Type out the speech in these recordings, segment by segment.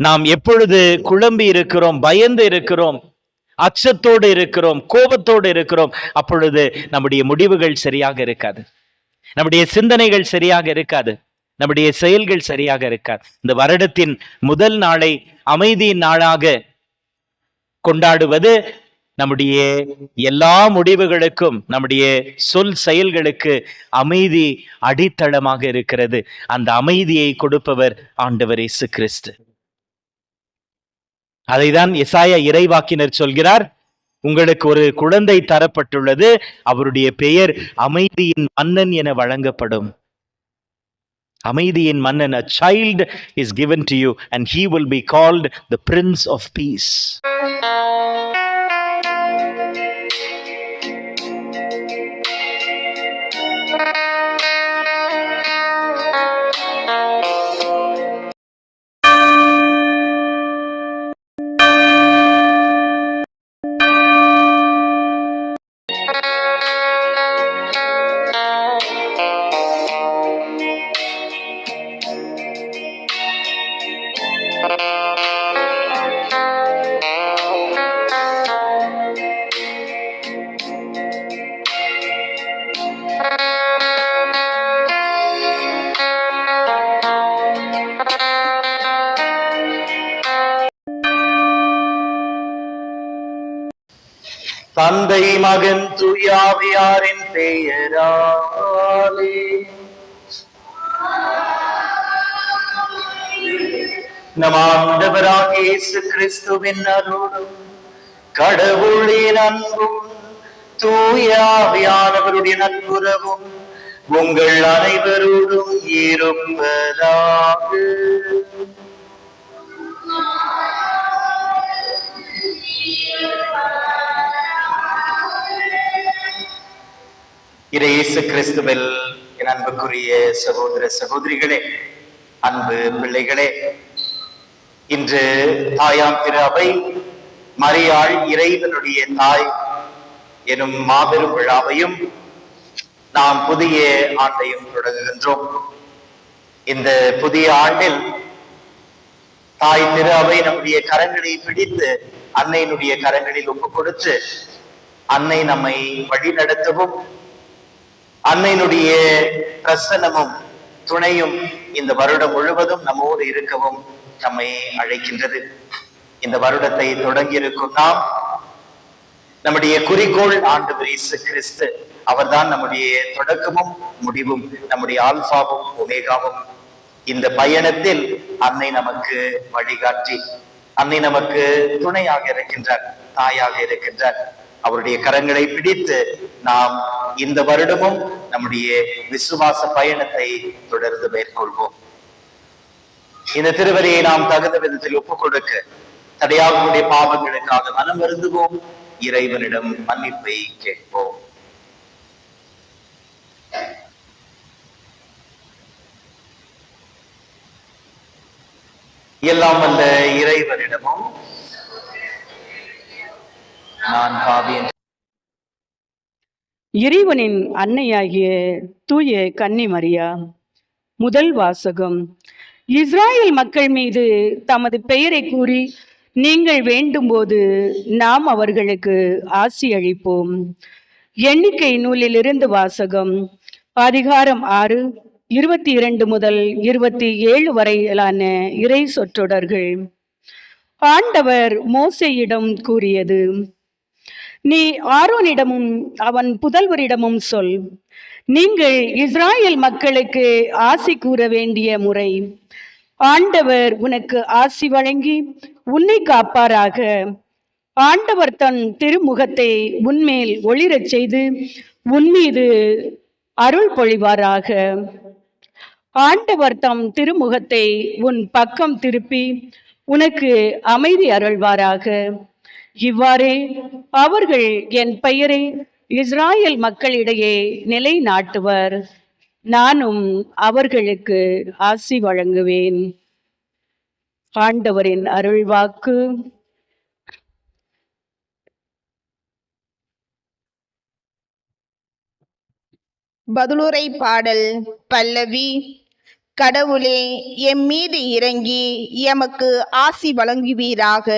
நாம் எப்பொழுது குழம்பி இருக்கிறோம், பயந்து இருக்கிறோம், அச்சத்தோடு இருக்கிறோம், கோபத்தோடு இருக்கிறோம், அப்பொழுது நம்முடைய முடிவுகள் சரியாக இருக்காது, நம்முடைய சிந்தனைகள் சரியாக இருக்காது, நம்முடைய செயல்கள் சரியாக இருக்காது. இந்த வருடத்தின் முதல் நாளை அமைதியின் நாளாக கொண்டாடுவது நம்முடைய எல்லா முடிவுகளுக்கும், நம்முடைய சொல் செயல்களுக்கு அமைதி அடித்தளமாக இருக்கிறது. அந்த அமைதியை கொடுப்பவர் ஆண்டவர் இயேசு கிறிஸ்து. அதைதான் எசாயா இறைவாக்கினர் சொல்கிறார், உங்களுக்கு ஒரு குழந்தை தரப்பட்டுள்ளது, அவருடைய பெயர் அமைதியின் மன்னன் என வழங்கப்படும். அமைதியின் மன்னன், a child is given to you and he will be called the Prince of Peace. தந்தை மகன் தூயாவியாரின் பெயராலே நம் ஆண்டவராகிய இயேசு கிறிஸ்துவின் அருளும் கடவுளின் அன்பும் தூயாவியானவருடைய நட்புறவும் உங்கள் அனைவரோடும் இருப்பதாக. இயேசு கிறிஸ்துவில் என் அன்புக்குரிய சகோதர சகோதரிகளே, அன்பு பிள்ளைகளே, இன்று தாயாம் திரு அவை மரியாள் இறைவனுடைய தாய் எனும் மாபெரும் விழாவையும் நாம் புதிய ஆண்டையும் தொடங்குகின்றோம். இந்த புதிய ஆண்டில் தாய் திரு அவை நம்முடைய கரங்களை பிடித்து அன்னையினுடைய கரங்களில் ஒப்புக் கொடுத்து அன்னை நம்மை வழி நடத்தவும், அன்னையினுடைய பிரசன்னமும் துணையும் இந்த வருடம் முழுவதும் நம்மோடு இருக்கவும் நம்மை அழைக்கின்றது. இந்த வருடத்தை தொடங்கி இருக்கும் நாம், நம்முடைய குறிக்கோள் ஆண்டவர் இயேசு கிறிஸ்து. அவர்தான் நம்முடைய தொடக்கமும் முடிவும், நம்முடைய ஆல்பாவும் ஒமேகாவும். இந்த பயணத்தில் அன்னை நமக்கு வழிகாட்டி, அன்னை நமக்கு துணையாக இருக்கின்றார், தாயாக இருக்கின்றார். அவருடைய கரங்களை பிடித்து நாம் இந்த வருடமும் நம்முடைய விசுவாச பயணத்தை தொடர்ந்து மேற்கொள்வோம். இந்த திருவரையை நாம் தகுந்த விதத்தில் ஒப்புக் கொடுக்க தடையாகக்கூடிய பாவங்களுக்காக மனம் வருந்துவோம், இறைவனிடம் மன்னிப்பை கேட்போம். எல்லாம் வல்ல இறைவனிடமும் நான் பாவியன். இறைவனின் அன்னையாகிய தூய கன்னி மரியா. முதல் வாசகம். இஸ்ராயேல் மக்கள் மீது தமது பெயரை கூறி நீங்கள் வேண்டும் போது நாம் அவர்களுக்கு ஆசி அளிப்போம். எண்ணிக்கை நூலிலிருந்து வாசகம். அதிகாரம் 6, 22 முதல் 27 வரையிலான இறை சொற்றொடர்கள். ஆண்டவர் மோசேயிடம் கூறியது: நீ ஆரோனிடமும் அவன் புதல்வரிடமும் சொல், நீங்கள் இஸ்ராயேல் மக்களுக்கு ஆசி கூற வேண்டிய முறை. ஆண்டவர் உனக்கு ஆசி வழங்கி உன்னை காப்பாராக. ஆண்டவர் தன் திருமுகத்தை உன்மேல் ஒளிரச் செய்து உன்மீது அருள் பொழிவாராக. ஆண்டவர் தம் திருமுகத்தை உன் பக்கம் திருப்பி உனக்கு அமைதி அருள்வாராக. இவ்வாறே அவர்கள் என் பெயரை இஸ்ராயேல் மக்களிடையே நிலைநாட்டுவர். நானும் அவர்களுக்கு ஆசி வழங்குவேன். ஆண்டவரின் அருள்வாக்கு. பதிலுரை பாடல் பல்லவி. கடவுளே, எம்மீது இறங்கி எமக்கு ஆசி வழங்குவீராக.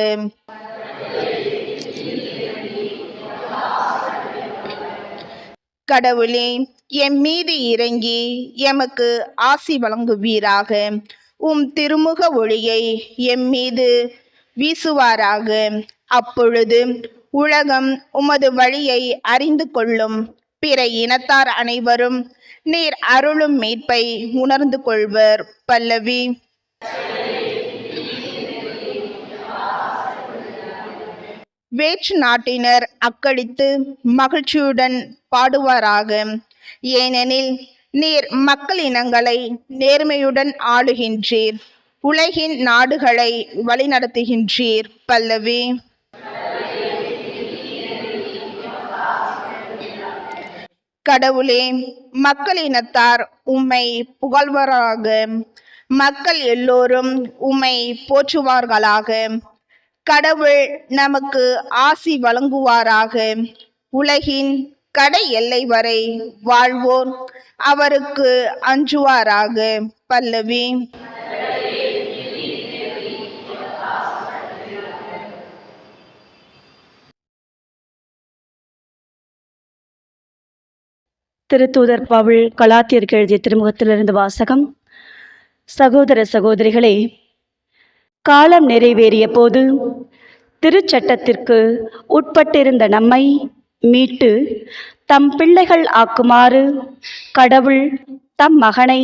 கடவுளே, எம்மீது இறங்கி எமக்கு ஆசி வழங்குவீராக. உம் திருமுக ஒளியை எம்மீது வீசுவாராக. அப்பொழுது உலகம் உமது வழியை அறிந்து கொள்ளும். பிற இனத்தார் அனைவரும் நீர் அருளும் மீட்பை உணர்ந்து கொள்வர். பல்லவி. வேற்று நாட்டினர் அக்களித்து மகிழ்ச்சியுடன் பாடுவாராக. ஏனெனில் நீர் மக்கள் இனங்களை நேர்மையுடன் ஆளுகின்றீர், உலகின் நாடுகளை வழிநடத்துகின்றீர். பல்லவி. கடவுளே, மக்கள் இனத்தார் உம்மை புகழ்வாராக. மக்கள் எல்லோரும் உம்மை போற்றுவார்களாக. கடவுள் நமக்கு ஆசி வழங்குவாராக. உலகின் கடை எல்லை வரை வாழ்வோர் அவருக்கு அஞ்சுவாராக. பல்லவி. திருத்தூதர் பவுல் கலாத்தியருக்கு எழுதிய திருமுகத்திலிருந்து வாசகம். சகோதர சகோதரிகளே, காலம் நிறைவேறிய போது திருச்சட்டத்திற்கு உட்பட்டிருந்த நம்மை மீட்டு தம் பிள்ளைகள் ஆக்குமாறு கடவுள் தம் மகனை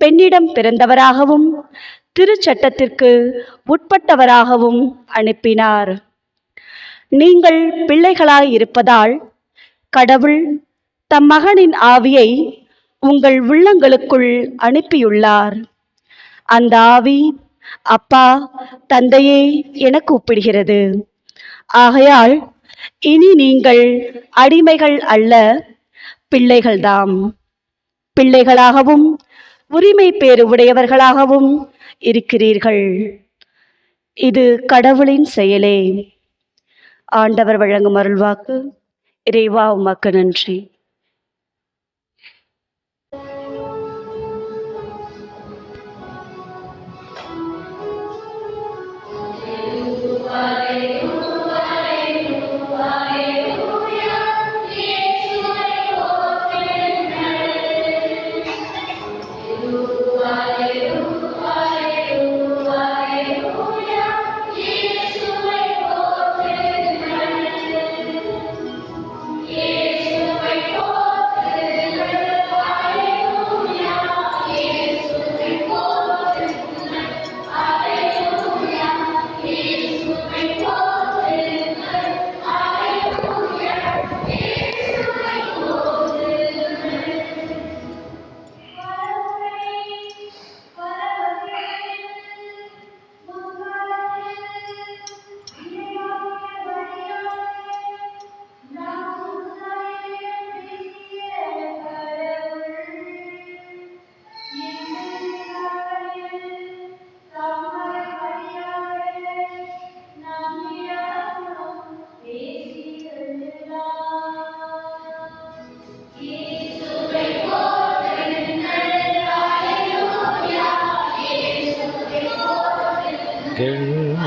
பெண்ணிடம் பிறந்தவராகவும் திருச்சட்டத்திற்கு உட்பட்டவராகவும் அனுப்பினார். நீங்கள் பிள்ளைகளாயிருப்பதால் கடவுள் தம் மகனின் ஆவியை உங்கள் உள்ளங்களுக்குள் அனுப்பியுள்ளார். அந்த ஆவி அப்பா, தந்தையே என கூப்பிடுகிறது. ஆகையால் இனி நீங்கள் அடிமைகள் அல்ல, பிள்ளைகள்தாம். பிள்ளைகளாகவும் உரிமை பேறு உடையவர்களாகவும் இருக்கிறீர்கள். இது கடவுளின் செயலே. ஆண்டவர் வழங்கும் அருள்வாக்கு. இறைவா, உமக்கு நன்றி.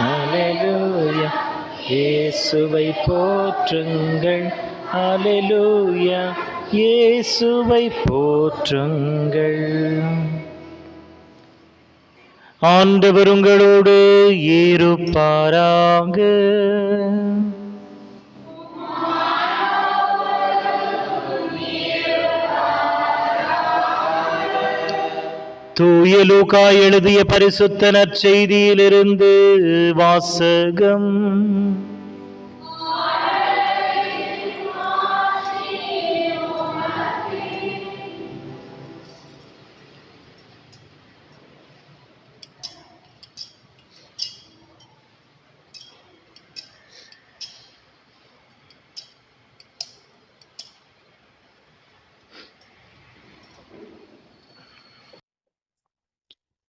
அல்லேலூயா, இயேசுவை போற்றுங்கள். அல்லேலூயா, இயேசுவை போற்றுங்கள். ஆண்டவர் உங்களோடு இருப்பாராக. தூய லூக்கா எழுதிய பரிசுத்த நற்செய்தியிலிருந்து வாசகம்.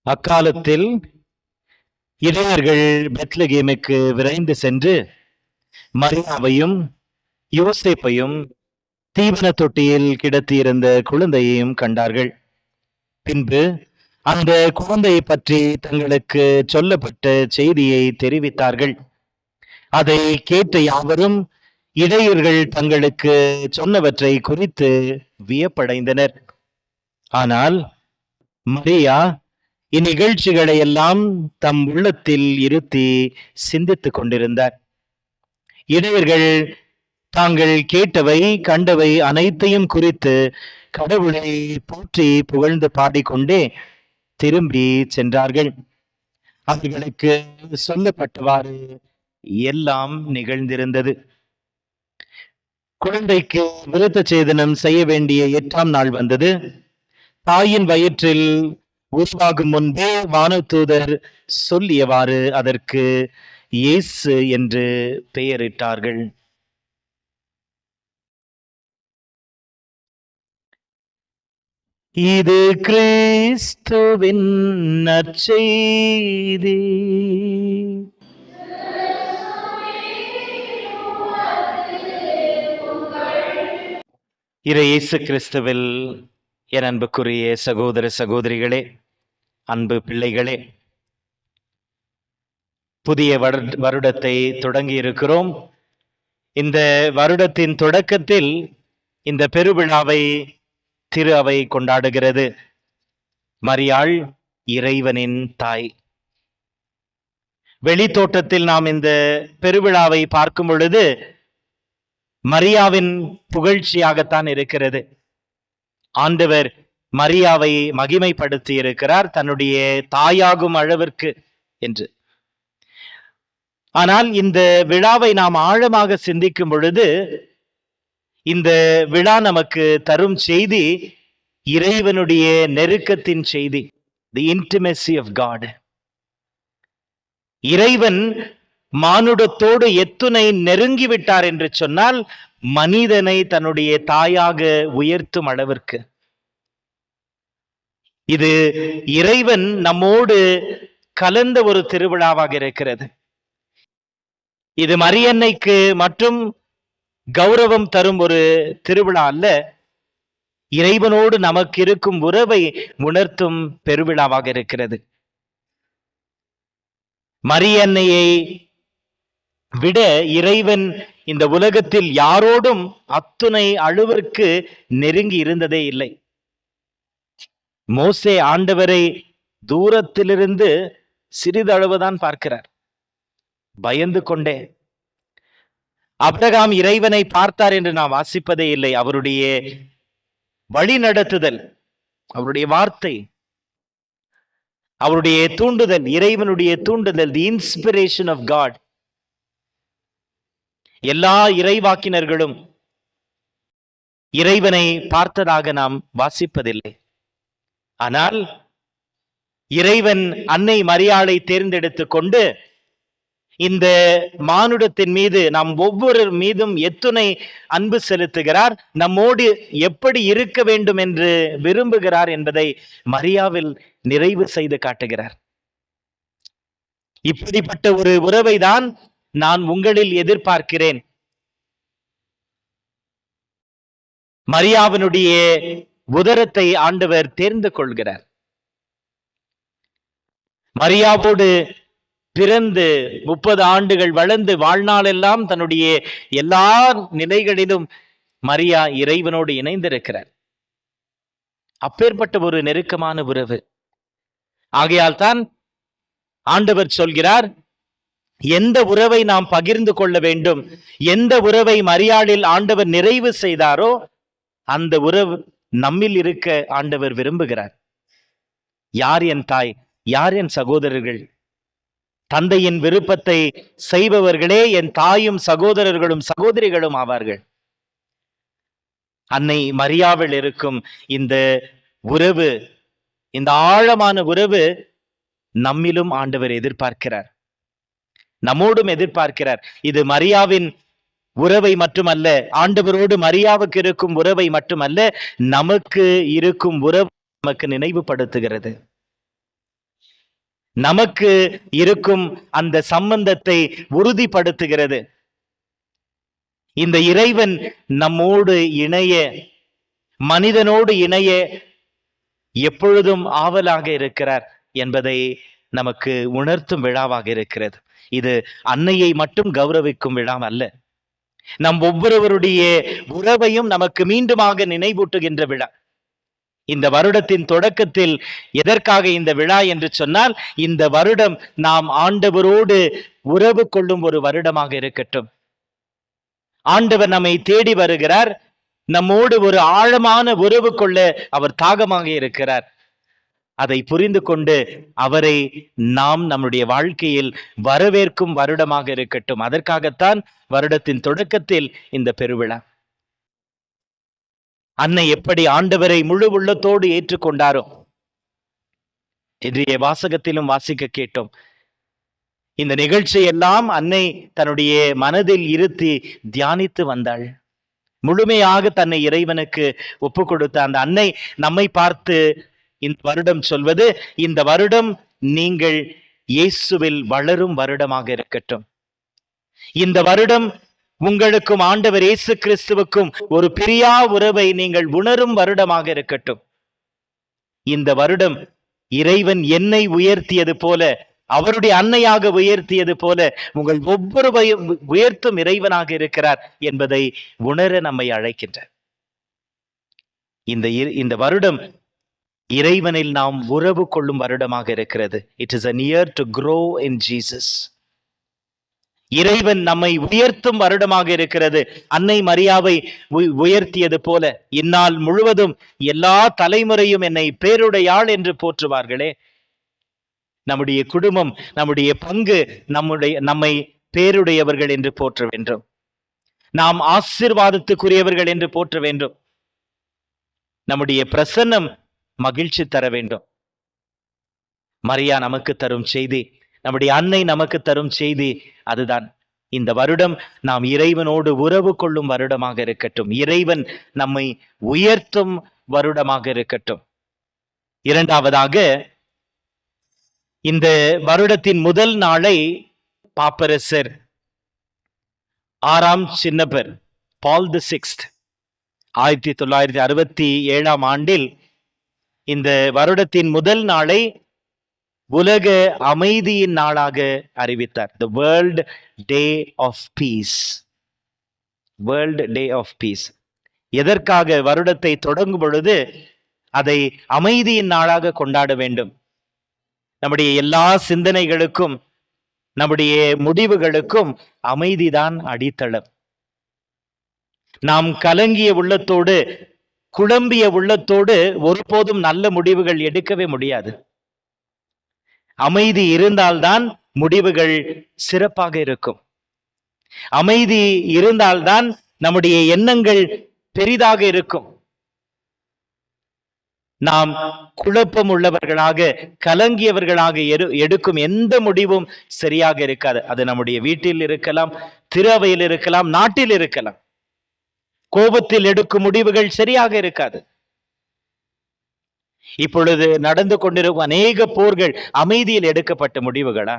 அக்காலத்தில் இளைஞர்கள் பெத்லகேமுக்கு விரைந்து சென்று மரியாவையும் யோசேப்பையும் தீவன தொட்டியில் கிடத்தியிருந்த குழந்தையையும் கண்டார்கள். பின்பு அந்த குழந்தையை பற்றி தங்களுக்கு சொல்லப்பட்ட செய்தியை தெரிவித்தார்கள். அதை கேட்ட யாவரும் இடையர்கள் தங்களுக்கு சொன்னவற்றை குறித்து வியப்படைந்தனர். ஆனால் மரியா இந்நிகழ்ச்சிகளை எல்லாம் தம் உள்ளத்தில் இருத்தி சிந்தித்துக் கொண்டிருந்தார். இடையர்கள் தாங்கள் கேட்டவை கண்டவை அனைத்தையும் குறித்து கடவுளை போற்றி புகழ்ந்து பாடிக்கொண்டே திரும்பி சென்றார்கள். அவர்களுக்கு சொல்லப்பட்டவாறு எல்லாம் நிகழ்ந்திருந்தது. குழந்தைக்கு விருத்த சேதனம் செய்ய வேண்டிய 8ஆம் நாள் வந்தது. தாயின் வயிற்றில் உருவாகும் முன்பே வானதூதர் சொல்லியவாறு அதற்கு இயேசு என்று பெயரிட்டார்கள். இது கிறிஸ்துவின் நற்செய்தி. இயேசு கிறிஸ்துவில் என் அன்புக்குரிய சகோதர சகோதரிகளே, அன்பு பிள்ளைகளே, புதிய வருடத்தை தொடங்கி இருக்கிறோம். இந்த வருடத்தின் தொடக்கத்தில் இந்த பெருவிழாவை திரு அவை கொண்டாடுகிறது. மரியாள் இறைவனின் தாய். வெளித்தோட்டத்தில் நாம் இந்த பெருவிழாவை பார்க்கும் பொழுது மரியாவின் புகழ்ச்சியாகத்தான் இருக்கிறது. ஆண்டவர் மரியாவை மகிமைப்படுத்தி இருக்கிறார் தன்னுடைய தாயாகும் அளவிற்கு என்று. ஆனால் இந்த விழாவை நாம் ஆழமாக சிந்திக்கும் பொழுது இந்த விழா நமக்கு தரும் செய்தி இறைவனுடைய நெருக்கத்தின் செய்தி, தி இன்டிமெசி ஆஃப் காட். இறைவன் மானுடத்தோடு எத்துணை நெருங்கிவிட்டார் என்று சொன்னால் மனிதனை தன்னுடைய தாயாக உயர்த்தும் அளவிற்கு. இது இறைவன் நம்மோடு கலந்த ஒரு திருவிழாவாக இருக்கிறது. இது மரியன்னைக்கு மற்றும் கௌரவம் தரும் ஒரு திருவிழா அல்ல, இறைவனோடு நமக்கு இருக்கும் உறவை உணர்த்தும் பெருவிழாவாக இருக்கிறது. மரியன்னையை விட இறைவன் இந்த உலகத்தில் யாரோடும் அத்துணை அளவிற்கு நெருங்கி இருந்ததே இல்லை. மோசே ஆண்டவரை தூரத்திலிருந்து சிறிதளவுதான் பார்க்கிறார், பயந்து கொண்டே. ஆபிரகாம் இறைவனை பார்த்தார் என்று நாம் வாசிப்பதே இல்லை. அவருடைய வழி நடத்துதல், அவருடைய வார்த்தை, அவருடைய தூண்டுதல், இறைவனுடைய தூண்டுதல், தி இன்ஸ்பிரேஷன் ஆஃப் காட். எல்லா இறைவாக்கினர்களும் இறைவனை பார்த்ததாக நாம் வாசிப்பதில்லை. ஆனால் இறைவன் அன்னை மரியாளை தேர்ந்தெடுத்துக் கொண்டு இந்த மானுடத்தின் மீது நாம் ஒவ்வொரு மீதும் எத்துணை அன்பு செலுத்துகிறார், நம்மோடு எப்படி இருக்க வேண்டும் என்று விரும்புகிறார் என்பதை மரியாவில் நிறைவு செய்து காட்டுகிறார். இப்படிப்பட்ட ஒரு உறவை தான் நான் உங்களில் எதிர்பார்க்கிறேன். மரியாவினுடைய உதரத்தை ஆண்டவர் தேர்ந்து கொள்கிறார். மரியாவோடு பிறந்து 30 ஆண்டுகள் வளர்ந்து வாழ்நாளெல்லாம் தன்னுடைய எல்லா நிலைகளிலும் மரியா இறைவனோடு இணைந்திருக்கிறார். அப்பேற்பட்ட ஒரு நெருக்கமான உறவு. ஆகையால் தான் ஆண்டவர் சொல்கிறார், எந்த உறவை நாம் பகிர்ந்து கொள்ள வேண்டும், எந்த உறவை மரியாளில் ஆண்டவர் நிறைவு செய்தாரோ அந்த உறவு நம்மில் இருக்க ஆண்டவர் விரும்புகிறார். யார் என் தாய், யார் என் சகோதரர்கள்? தந்தையின் விருப்பத்தை செய்பவர்களே என் தாயும் சகோதரர்களும் சகோதரிகளும் ஆவார்கள். அன்னை மரியாவில் இருக்கும் இந்த உறவு, இந்த ஆழமான உறவு நம்மிலும் ஆண்டவர் எதிர்பார்க்கிறார், நம்மோடும் எதிர்பார்க்கிறார். இது மரியாவின் உறவை மட்டுமல்ல, ஆண்டவரோடு மரியாவுக்கு இருக்கும் உறவை மட்டுமல்ல, நமக்கு இருக்கும் உறவு நமக்கு நினைவுபடுத்துகிறது. நமக்கு இருக்கும் அந்த சம்பந்தத்தை உறுதிப்படுத்துகிறது. இந்த இறைவன் நம்மோடு இணைய, மனிதனோடு இணைய எப்பொழுதும் ஆவலாக இருக்கிறார் என்பதை நமக்கு உணர்த்தும் விழாவாக இருக்கிறது. இது அன்னையை மட்டும் கௌரவிக்கும் விழா அல்ல, நம் ஒவ்வொருவருடைய உறவையும் நமக்கு மீண்டுமாக நினைவூட்டுகின்ற விழா. இந்த வருடத்தின் தொடக்கத்தில் எதற்காக இந்த விழா என்று சொன்னால், இந்த வருடம் நாம் ஆண்டவரோடு உறவு கொள்ளும் ஒரு வருடமாக இருக்கட்டும். ஆண்டவர் நம்மை தேடி வருகிறார், நம்மோடு ஒரு ஆழமான உறவு கொள்ள அவர் தாகமாக இருக்கிறார். அதை புரிந்து கொண்டு அவரை நாம் நம்முடைய வாழ்க்கையில் வரவேற்கும் வருடமாக இருக்கட்டும். அதற்காகத்தான் வருடத்தின் தொடக்கத்தில் இந்த பெருவிழா. அன்னை எப்படி ஆண்டவரை முழு உள்ளத்தோடு ஏற்றுக்கொண்டாரோ, இன்றைய வாசகத்திலும் வாசிக்க கேட்டோம். இந்த நிகழ்ச்சியெல்லாம் அன்னை தன்னுடைய மனதில் இருத்தி தியானித்து வந்தாள். முழுமையாக தன்னை இறைவனுக்கு ஒப்பு கொடுத்த அந்த அன்னை நம்மை பார்த்து இந்த வருடம் சொல்வது, இந்த வருடம் நீங்கள் இயேசுவில் வளரும் வருடமாக இருக்கட்டும். இந்த வருடம் உங்களுக்கும் ஆண்டவர் இயேசு கிறிஸ்துவுக்கும் ஒரு பிரியா உறவை நீங்கள் உணரும் வருடமாக இருக்கட்டும். இந்த வருடம் இறைவன் என்னை உயர்த்தியது போல, அவருடைய அன்னையாக உயர்த்தியது போல, உங்கள் ஒவ்வொருவரையும் உயர்த்தும் இறைவனாக இருக்கிறார் என்பதை உணர நம்மை அழைக்கின்றார். இந்த வருடம் இறைவனில் நாம் உறவு கொள்ளும் வருடமாக இருக்கிறது. It is an year to grow in Jesus. இறைவன் நம்மை உயர்த்தும் வருடமாக இருக்கிறது. அன்னை மரியாவை உயர்த்தியது போல இந்நாள் முழுவதும் எல்லா தலைமுறையும் என்னை பேருடையாள் என்று போற்றுவார்களே. நம்முடைய குடும்பம், நம்முடைய பங்கு, நம்மை பேருடையவர்கள் என்று போற்ற வேண்டும். நாம் ஆசீர்வாதத்துக்குரியவர்கள் என்று போற்ற வேண்டும். நம்முடைய பிரசன்னம் மகிழ்ச்சி தர வேண்டும். மரியா நமக்கு தரும் செய்தி, நம்முடைய அன்னை நமக்கு தரும் செய்தி அதுதான். இந்த வருடம் நாம் இறைவனோடு உறவு கொள்ளும் வருடமாக இருக்கட்டும். இறைவன் நம்மை உயர்த்தும் வருடமாக இருக்கட்டும். இரண்டாவதாக, இந்த வருடத்தின் முதல் நாளை பாப்பரசர் 6ஆம் சின்னப்பர் பால் தி 6 1967ஆம் ஆண்டில் இந்த வருடத்தின் முதல் நாளை உலக அமைதியின் நாளாக அறிவித்தார். The World Day of Peace. World Day of Peace. எதற்காக வருடத்தை தொடங்கும் பொழுது அதை அமைதியின் நாளாக கொண்டாட வேண்டும். நம்முடைய எல்லா சிந்தனைகளுக்கும், நம்முடைய முடிவுகளுக்கும் அமைதிதான் அடித்தளம். நாம் கலங்கிய உள்ளத்தோடு, குழம்பிய உள்ளத்தோடு ஒருபோதும் நல்ல முடிவுகள் எடுக்கவே முடியாது. அமைதி இருந்தால்தான் முடிவுகள் சிறப்பாக இருக்கும். அமைதி இருந்தால்தான் நம்முடைய எண்ணங்கள் பெரிதாக இருக்கும். நாம் குழப்பம் உள்ளவர்களாக, கலங்கியவர்களாக எடுக்கும் எந்த முடிவும் சரியாக இருக்காது. அது நம்முடைய வீட்டில் இருக்கலாம், திரு அவையில் இருக்கலாம், நாட்டில் இருக்கலாம். கோபத்தில் எடுக்கும் முடிவுகள் சரியாக இருக்காது. இப்பொழுது நடந்து கொண்டிருக்கும் அநேக போர்கள் அமைதியில் எடுக்கப்பட்ட முடிவுகளா?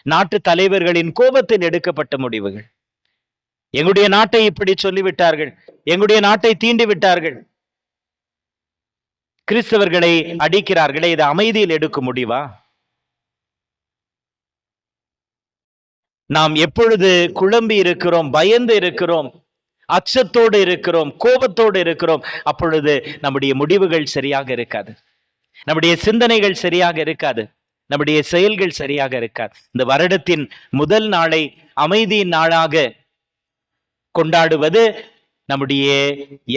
நாட்டு தலைவர்களின் கோபத்தில் எடுக்கப்பட்ட முடிவுகள். எங்களுடைய நாட்டை இப்படி சொல்லிவிட்டார்கள், எங்களுடைய நாட்டை தீண்டி விட்டார்கள், கிறிஸ்தவர்களை அடிக்கிறார்களே, இது அமைதியில் எடுக்கும் முடிவா? நாம் எப்பொழுது குழம்பி இருக்கிறோம், பயந்து இருக்கிறோம், அச்சத்தோடு இருக்கிறோம், கோபத்தோடு இருக்கிறோம், அப்பொழுது நம்முடைய முடிவுகள் சரியாக இருக்காது, நம்முடைய சிந்தனைகள் சரியாக இருக்காது, நம்முடைய செயல்கள் சரியாக இருக்காது. இந்த வருடத்தின் முதல் நாளை அமைதியின் நாளாக கொண்டாடுவது நம்முடைய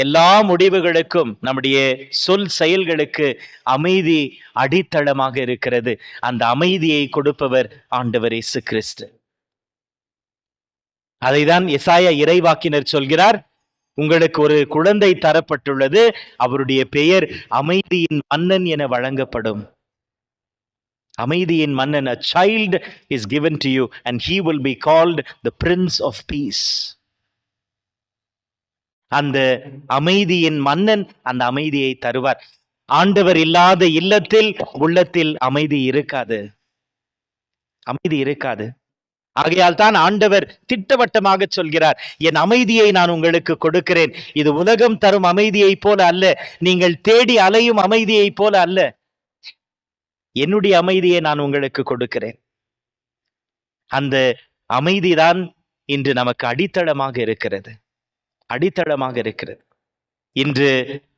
எல்லா முடிவுகளுக்கும், நம்முடைய சொல் செயல்களுக்கு அமைதி அடித்தளமாக இருக்கிறது. அந்த அமைதியை கொடுப்பவர் ஆண்டவர் இயேசு கிறிஸ்து. அதைதான் எசாயா இறைவாக்கினர் சொல்கிறார், உங்களுக்கு ஒரு குழந்தை தரப்பட்டுள்ளது, அவருடைய பெயர் அமைதியின் மன்னன் என வழங்கப்படும். அமைதியின் மன்னன், a child is given to you and he will be called the Prince of Peace. அந்த அமைதியின் மன்னன் அந்த அமைதியை தருவார். ஆண்டவர் இல்லாத இல்லத்தில், உள்ளத்தில் அமைதி இருக்காது, அமைதி இருக்காது. ஆகையால் தான் ஆண்டவர் திட்டவட்டமாக சொல்கிறார், என் அமைதியை நான் உங்களுக்கு கொடுக்கிறேன். இது உலகம் தரும் அமைதியை போல அல்ல, நீங்கள் தேடி அலையும் அமைதியை போல அல்ல, என்னுடைய அமைதியை நான் உங்களுக்கு கொடுக்கிறேன். அந்த அமைதிதான் இன்று நமக்கு அடித்தளமாக இருக்கிறது, அடித்தளமாக இருக்கிறது. இன்று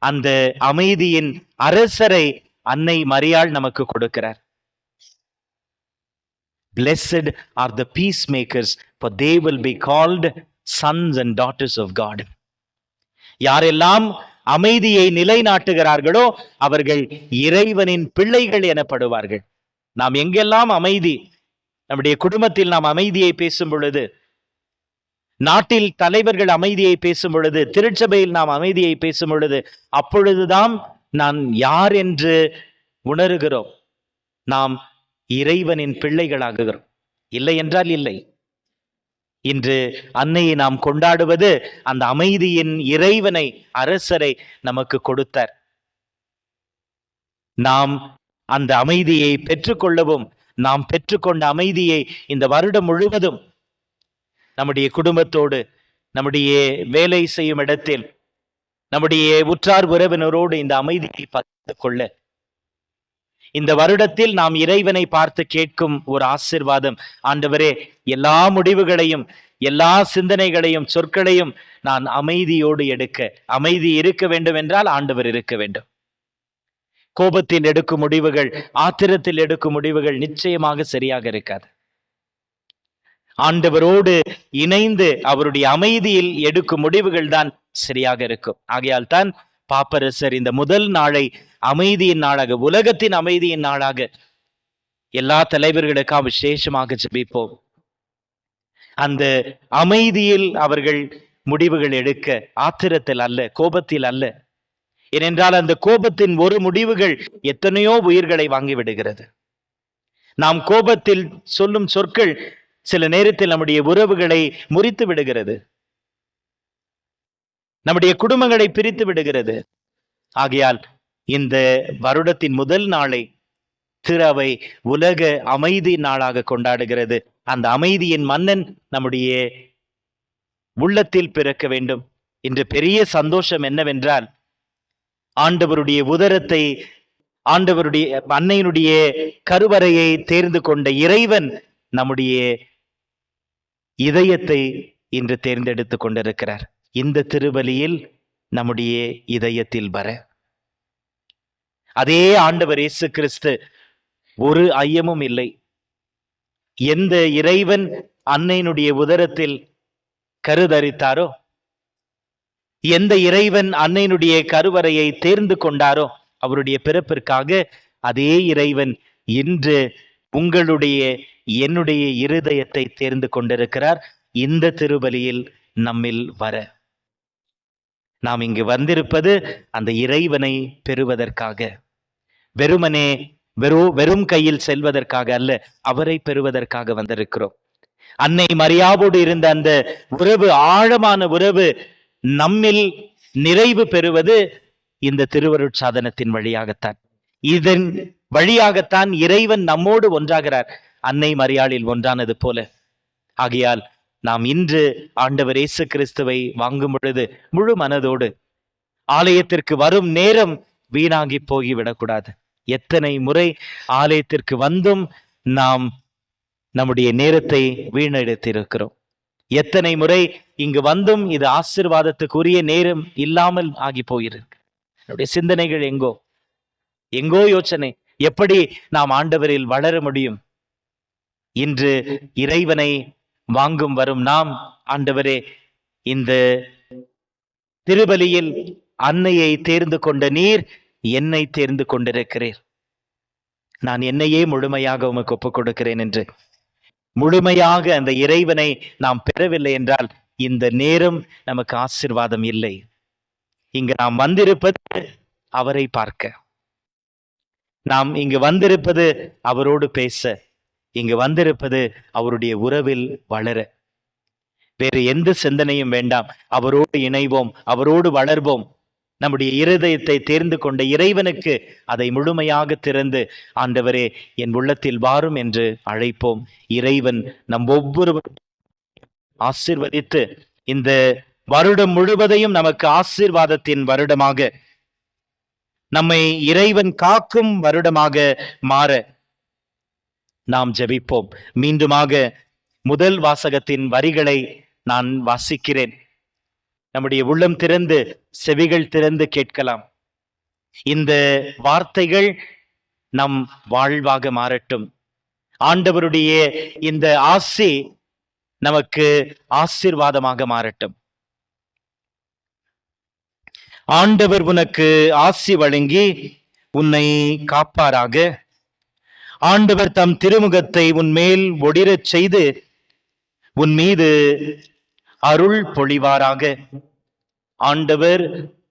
அந்த அமைதியின் அரசரை அன்னை மரியாள் நமக்கு கொடுக்கிறார். Blessed are the peacemakers, for they will be called sons and daughters of God. யாரெல்லாம் அமைதியை நிலைநாட்டுகிறார்களோ அவர்கள் இறைவனின் பிள்ளைகள் எனப்படுவார்கள். நாம் எங்கெல்லாம் அமைதி, நம்முடைய குடும்பத்தில் நாம் அமைதியை பேசும் பொழுது, நாட்டில் தலைவர்கள் அமைதியை பேசும் பொழுது, திருச்சபையில் நாம் அமைதியை பேசும் பொழுது, அப்பொழுதுதான் நான் யார் என்று உணர்கிறோம். நாம் இறைவனின் பிள்ளைகளாகுகிறோம். இல்லை என்றால் இல்லை. இன்று அன்னையை நாம் கொண்டாடுவது அந்த அமைதியின் இறைவனை, அரசரை நமக்கு கொடுத்தார். நாம் அந்த அமைதியை பெற்றுக்கொள்ளவும், நாம் பெற்றுக்கொண்ட அமைதியை இந்த வருடம் முழுவதும் நம்முடைய குடும்பத்தோடு, நம்முடைய வேலை செய்யும் இடத்தில், நம்முடைய உற்றார் உறவினரோடு இந்த அமைதியை பகிர்ந்து கொள்ள, இந்த வருடத்தில் நாம் இறைவனை பார்த்து கேட்கும் ஒரு ஆசீர்வாதம், ஆண்டவரே, எல்லா முடிவுகளையும், எல்லா சிந்தனைகளையும், சொற்களையும் நான் அமைதியோடு எடுக்க, அமைதி இருக்க வேண்டும் என்றால் ஆண்டவர் இருக்க வேண்டும். கோபத்தில் எடுக்கும் முடிவுகள், ஆத்திரத்தில் எடுக்கும் முடிவுகள் நிச்சயமாக சரியாக இருக்காது. ஆண்டவரோடு இணைந்து அவருடைய அமைதியில் எடுக்கும் முடிவுகள் தான் சரியாக இருக்கும். ஆகையால் தான் பாப்பரசர் இந்த முதல் நாளை அமைதியின் நாளாக, உலகத்தின் அமைதியின் நாளாக எல்லா தலைவர்களுக்காக விசேஷமாக ஜெபிப்போம். அந்த அமைதியில் அவர்கள் முடிவுகள் எடுக்க, ஆத்திரத்தில் அல்ல, கோபத்தில் அல்ல. ஏனென்றால் அந்த கோபத்தின் ஒரு முடிவுகள் எத்தனையோ உயிர்களை வாங்கி விடுகிறது. நாம் கோபத்தில் சொல்லும் சொற்கள் சில நேரத்தில் நம்முடைய உறவுகளை முறித்து விடுகிறது, நம்முடைய குடும்பங்களை பிரித்து விடுகிறது. ஆகையால் இந்த வருடத்தின் முதல் நாளை திரு அவை உலக அமைதி நாளாக கொண்டாடுகிறது. அந்த அமைதியின் மன்னன் நம்முடைய உள்ளத்தில் பிறக்க வேண்டும். இன்று பெரிய சந்தோஷம் என்னவென்றால், ஆண்டவருடைய உதரத்தை, ஆண்டவருடைய அன்னையினுடைய கருவறையை தேர்ந்து கொண்ட இறைவன் நம்முடைய இதயத்தை இன்று தேர்ந்தெடுத்து கொண்டிருக்கிறார். இந்த திருபலியில் நம்முடைய இதயத்தில் வர, அதே ஆண்டவர் இயேசு கிறிஸ்து, ஒரு ஐயமும் இல்லை, எந்த இறைவன் அன்னையினுடைய உதரத்தில் கருதரித்தாரோ, எந்த இறைவன் அன்னையினுடைய கருவறையை தேர்ந்து கொண்டாரோ அவருடைய பிறப்பிற்காக, அதே இறைவன் இன்று உங்களுடைய, என்னுடைய இருதயத்தை தேர்ந்து கொண்டிருக்கிறார். இந்த திருபலியில் நம்மில் வர நாம் இங்கு வந்திருப்பது அந்த இறைவனை பெறுவதற்காக, வெறுமனே வெறும் கையில் செல்வதற்காக அல்ல, அவரை பெறுவதற்காக வந்திருக்கிறோம். அன்னை மரியாவோடு இருந்த அந்த உறவு, ஆழமான உறவு நம்மில் நிறைவு பெறுவது இந்த திருவருட்சாதனத்தின் வழியாகத்தான். இதன் வழியாகத்தான் இறைவன் நம்மோடு ஒன்றாகிறார், அன்னை மரியாளில் ஒன்றானது போல. ஆகையால் நாம் இன்று ஆண்டவர் இயேசு கிறிஸ்துவை வாங்கும் பொழுது முழு மனதோடு, ஆலயத்திற்கு வரும் நேரம் வீணாகி போய்விடக்கூடாது. எத்தனை முறை ஆலயத்திற்கு வந்தும் நாம் நம்முடைய நேரத்தை வீணடித்திருக்கிறோம். எத்தனை முறை இங்கு வந்தும் இது ஆசீர்வாதத்துக்குரிய நேரம் இல்லாமல் ஆகி போயிருக்கு. நம்முடைய சிந்தனைகள் எங்கோ யோசனை, எப்படி நாம் ஆண்டவரில் வளர முடியும்? இன்று இறைவனை வாங்கும் வரும் நாம், ஆண்டவரே, இந்த திருபலியில் அன்னையை தேர்ந்து கொண்ட நீர் என்னை தேர்ந்து கொண்டிருக்கிறீர், நான் என்னையே முழுமையாக உமக்கு ஒப்புக் கொடுக்கிறேன் என்று முழுமையாக அந்த இறைவனை நாம் பெறவில்லை என்றால் இந்த நேரம் நமக்கு ஆசீர்வாதம் இல்லை. இங்கு நாம் வந்திருப்பது அவரை பார்க்க, நாம் இங்கு வந்திருப்பது அவரோடு பேச, இங்கு வந்திருப்பது அவருடைய உறவில் வளர. வேறு எந்த சிந்தனையும் வேண்டாம். அவரோடு இணைவோம், அவரோடு வளர்வோம். நம்முடைய இருதயத்தை தேர்ந்து கொண்ட இறைவனுக்கு அதை முழுமையாக திறந்து, ஆண்டவரே என் உள்ளத்தில் வாரும் என்று அழைப்போம். இறைவன் நம் ஒவ்வொருவரும் ஆசீர்வதித்து இந்த வருடம் முழுவதையும் நமக்கு ஆசீர்வாதத்தின் வருடமாக, நம்மை இறைவன் காக்கும் வருடமாக மாற நாம் ஜெபிப்போம். மீண்டுமாக முதல் வாசகத்தின் வரிகளை நான் வாசிக்கிறேன். நம்முடைய உள்ளம் திறந்து, செவிகள் திறந்து கேட்கலாம். இந்த வார்த்தைகள் நம் வாழ்வாக மாறட்டும். ஆண்டவருடைய இந்த ஆசி நமக்கு ஆசீர்வாதமாக மாறட்டும். ஆண்டவர் உனக்கு ஆசி வழங்கி உன்னை காப்பாராக. ஆண்டவர் தம் திருமுகத்தை உன்மேல் ஒளிரச் செய்து உன் மீது அருள் பொழிவாராக. ஆண்டவர்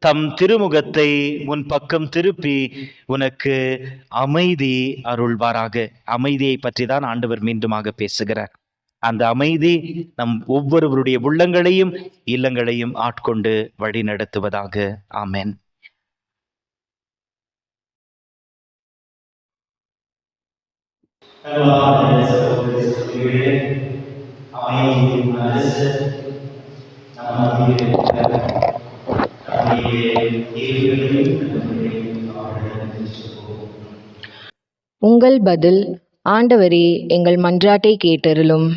தம் திருமுகத்தை உன் பக்கம் திருப்பி உனக்கு அமைதி அருள்வாராக. அமைதியை பற்றி தான் ஆண்டவர் மீண்டுமாக பேசுகிறார். அந்த அமைதி நம் ஒவ்வொருவருடைய உள்ளங்களையும் இல்லங்களையும் ஆட்கொண்டு வழி நடத்துவதாக. ஆமென். உங்கள் பதில்: ஆண்டவரே, எங்கள் மன்றாட்டை கேட்டருளும்.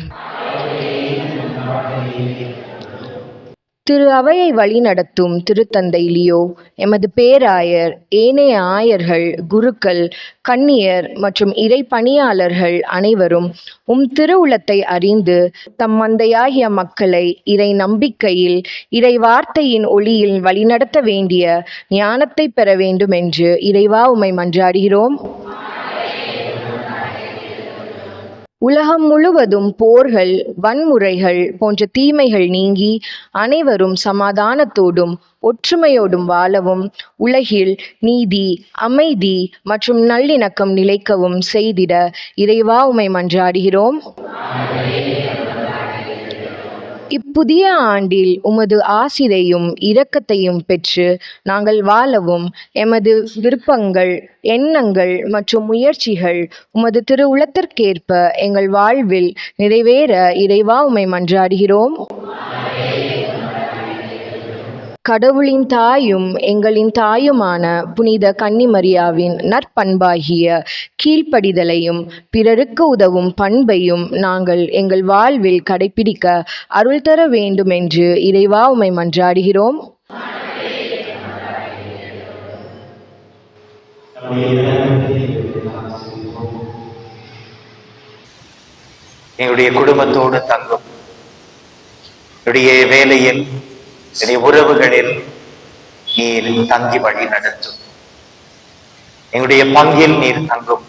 திரு அவையை வழிநடத்தும் திருத்தந்தை லியோ, எமது பேராயர், ஏனைய ஆயர்கள், குருக்கள், கன்னியர் மற்றும் இறை பணியாளர்கள் அனைவரும் திருவுளத்தை அறிந்து தம் மந்தையாகிய மக்களை இறை நம்பிக்கையில், இறை வார்த்தையின் ஒளியில் வழிநடத்த வேண்டிய ஞானத்தை பெற வேண்டும் என்று இறைவா உம்மை மன்றாடுகிறோம். உலகம் முழுவதும் போர்கள், வன்முறைகள் போன்ற தீமைகள் நீங்கி அனைவரும் சமாதானத்தோடும் ஒற்றுமையோடும் வாழவும், உலகில் நீதி, அமைதி மற்றும் நல்லிணக்கம் நிலைக்கவும் செய்திட இறைவா உம்மை மன்றாடுகிறோம். இப்புதிய ஆண்டில் உமது ஆசிரையும் இரக்கத்தையும் பெற்று நாங்கள் வாழவும், எமது விருப்பங்கள், எண்ணங்கள் மற்றும் முயற்சிகள் உமது திருவுளத்திற்கேற்ப எங்கள் வாழ்வில் நிறைவேற இறைவா உம்மை மன்றாடுகிறோம். கடவுளின் தாயும் எங்களின் தாயுமான புனித கன்னிமரியாவின் நற்பண்பாகிய கீழ்ப்படிதலையும் பிறருக்கு உதவும் பண்பையும் நாங்கள் எங்கள் வாழ்வில் கடைபிடிக்க அருள் தர வேண்டும் என்று இறைவா உம்மை மன்றாடுகிறோம். எங்களுடைய குடும்பத்தோடு தங்கும், என்னுடைய வேலையில், என்னுடைய உறவுகளில் நீர் தங்கி வழி நடத்தும். எங்களுடைய பங்கில் நீர் தங்கும்.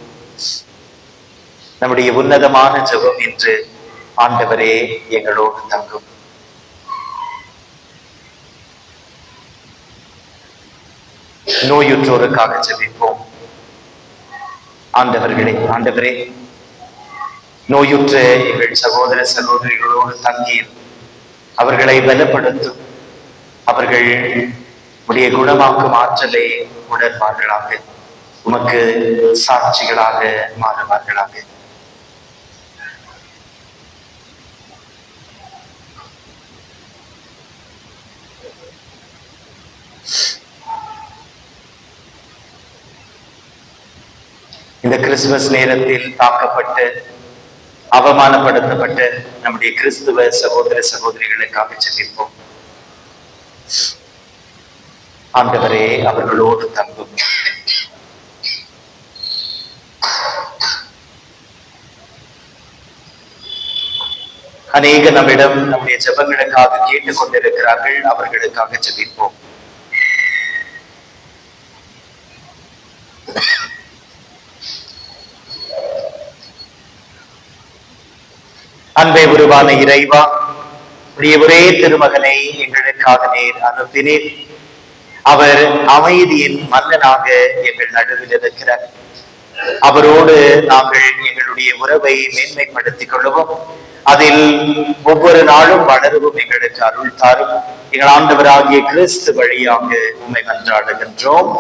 நம்முடைய உன்னதமான ஜெபம் என்று ஆண்டவரே எங்களோடு தங்கும். நோயுற்றோருக்காக ஜெபிப்போம். ஆண்டவரே, நோயுற்ற எங்கள் சகோதர சகோதரிகளோடு தங்கி அவர்களை பலப்படுத்தும். அவர்கள் உடைய குணமாக்கும் ஆற்றலை உணர்வார்களாக, உமக்கு சாட்சிகளாக மாறுவார்களாக. இந்த கிறிஸ்துமஸ் நேரத்தில் தாக்கப்பட்டு அவமானப்படுத்தப்பட்ட நம்முடைய கிறிஸ்துவ சகோதர சகோதரிகளுக்காக ஜெபிப்போம். ஆண்டவரே, அவர்களோடு தங்கும். அநேக நம்மிடம் நம்முடைய ஜெபங்களுக்காக கேட்டுக் கொண்டிருக்கிறார்கள். அவர்களுக்காக ஜெபிப்போம். அன்பை உருவான இறைவா, உடைய ஒரே திருமகனை எங்களுக்காக நீர் அனுப்பினீர். அவர் அமைதியின் மன்னனாக எங்கள் நடுவில் இருக்கிறார். அவரோடு நாங்கள் எங்களுடைய உறவை மேன்மைப்படுத்திக் கொள்ளவும், அதில் ஒவ்வொரு நாளும் வளரவும் எங்களுக்கு அருள் தாரும். எங்கள் ஆண்டவராகிய கிறிஸ்து வழியாக உம்மை மன்றாடுகின்றோம்.